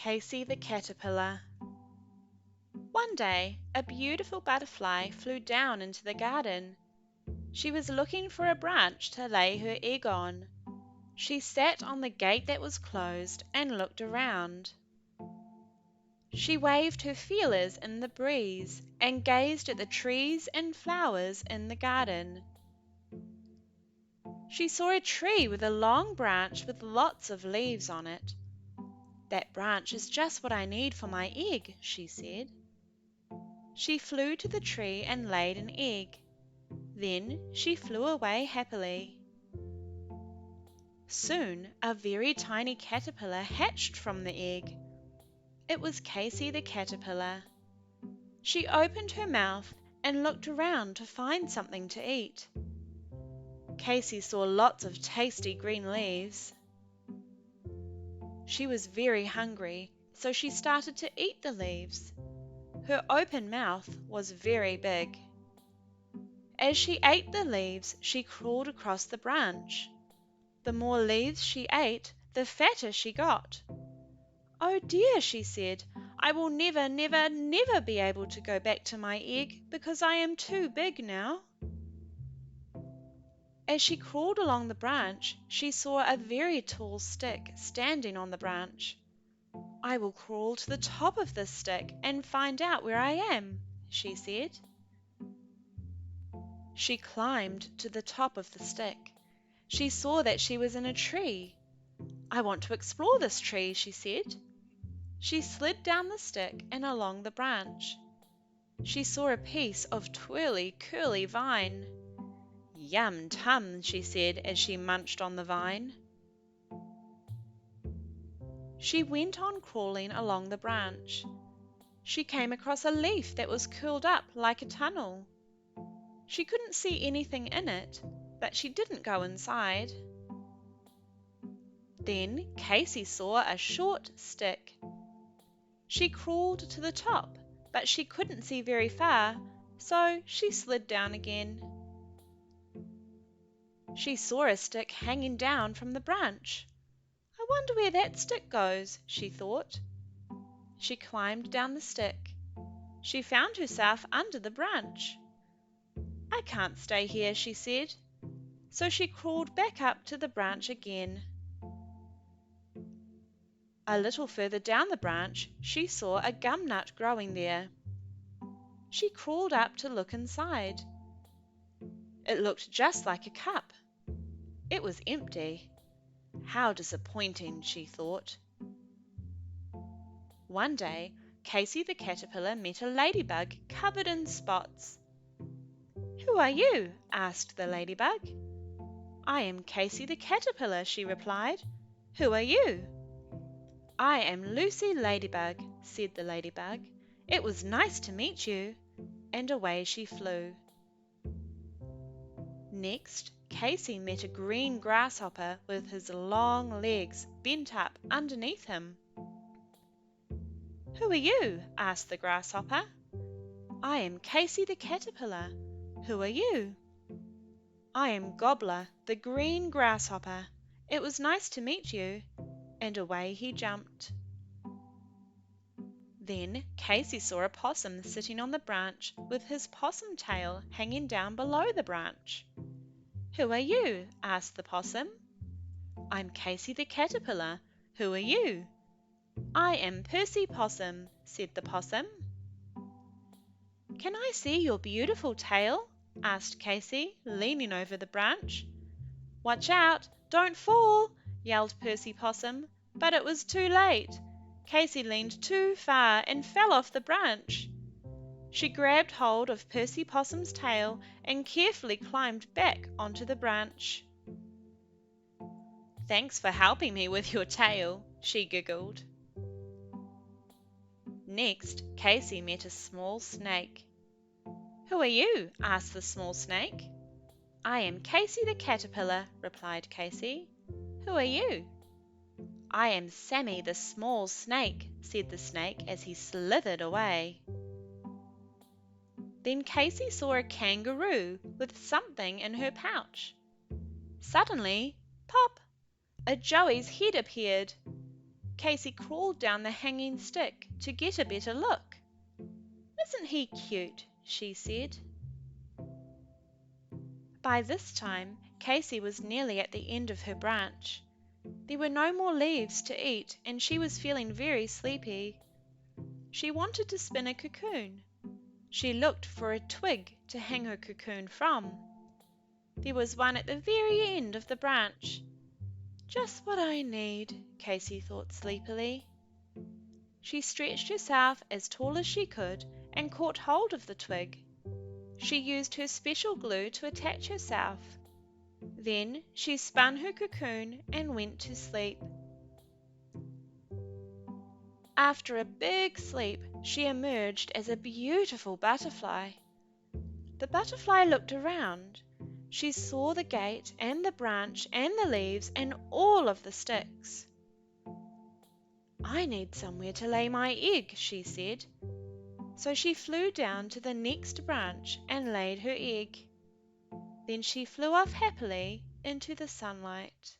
Casey the Caterpillar. One day, a beautiful butterfly flew down into the garden. She was looking for a branch to lay her egg on. She sat on the gate that was closed and looked around. She waved her feelers in the breeze and gazed at the trees and flowers in the garden. She saw a tree with a long branch with lots of leaves on it. "That branch is just what I need for my egg," she said. She flew to the tree and laid an egg. Then she flew away happily. Soon a very tiny caterpillar hatched from the egg. It was Casey the caterpillar. She opened her mouth and looked around to find something to eat. Casey saw lots of tasty green leaves. She was very hungry, so she started to eat the leaves. Her open mouth was very big. As she ate the leaves, she crawled across the branch. The more leaves she ate, the fatter she got. "Oh dear," she said, "I will never, never, never be able to go back to my egg because I am too big now." As she crawled along the branch, she saw a very tall stick standing on the branch. "I will crawl to the top of this stick and find out where I am," she said. She climbed to the top of the stick. She saw that she was in a tree. "I want to explore this tree," she said. She slid down the stick and along the branch. She saw a piece of twirly, curly vine. "Yum tum," she said as she munched on the vine. She went on crawling along the branch. She came across a leaf that was curled up like a tunnel. She couldn't see anything in it, but she didn't go inside. Then Casey saw a short stick. She crawled to the top, but she couldn't see very far, so she slid down again. She saw a stick hanging down from the branch. "I wonder where that stick goes," she thought. She climbed down the stick. She found herself under the branch. "I can't stay here," she said. So she crawled back up to the branch again. A little further down the branch, she saw a gum nut growing there. She crawled up to look inside. It looked just like a cup. It was empty. How disappointing, she thought. One day, Casey the caterpillar met a ladybug covered in spots. "Who are you?" asked the ladybug. "I am Casey the caterpillar," she replied. "Who are you?" "I am Lucy Ladybug," said the ladybug. "It was nice to meet you." And away she flew. Next, Casey met a green grasshopper with his long legs bent up underneath him. "Who are you?" asked the grasshopper. "I am Casey the caterpillar. Who are you?" "I am Gobbler, the green grasshopper. It was nice to meet you." And away he jumped. Then Casey saw a possum sitting on the branch with his possum tail hanging down below the branch. "Who are you?" asked the possum. "I'm Casey the caterpillar. Who are you?" "I am Percy Possum," said the possum. "Can I see your beautiful tail?" asked Casey, leaning over the branch. "Watch out! Don't fall!" yelled Percy Possum, but it was too late. Casey leaned too far and fell off the branch. She grabbed hold of Percy Possum's tail and carefully climbed back onto the branch. "Thanks for helping me with your tail," she giggled. Next, Casey met a small snake. "Who are you?" asked the small snake. "I am Casey the caterpillar," replied Casey. "Who are you?" "I am Sammy the small snake," said the snake as he slithered away. Then Casey saw a kangaroo with something in her pouch. Suddenly, pop! A joey's head appeared. Casey crawled down the hanging stick to get a better look. "Isn't he cute?" she said. By this time, Casey was nearly at the end of her branch. There were no more leaves to eat, and she was feeling very sleepy. She wanted to spin a cocoon. She looked for a twig to hang her cocoon from. There was one at the very end of the branch. "Just what I need," Casey thought sleepily. She stretched herself as tall as she could and caught hold of the twig. She used her special glue to attach herself. Then she spun her cocoon and went to sleep. After a big sleep, she emerged as a beautiful butterfly. The butterfly looked around. She saw the gate and the branch and the leaves and all of the sticks. "I need somewhere to lay my egg," she said. So she flew down to the next branch and laid her egg. Then she flew off happily into the sunlight.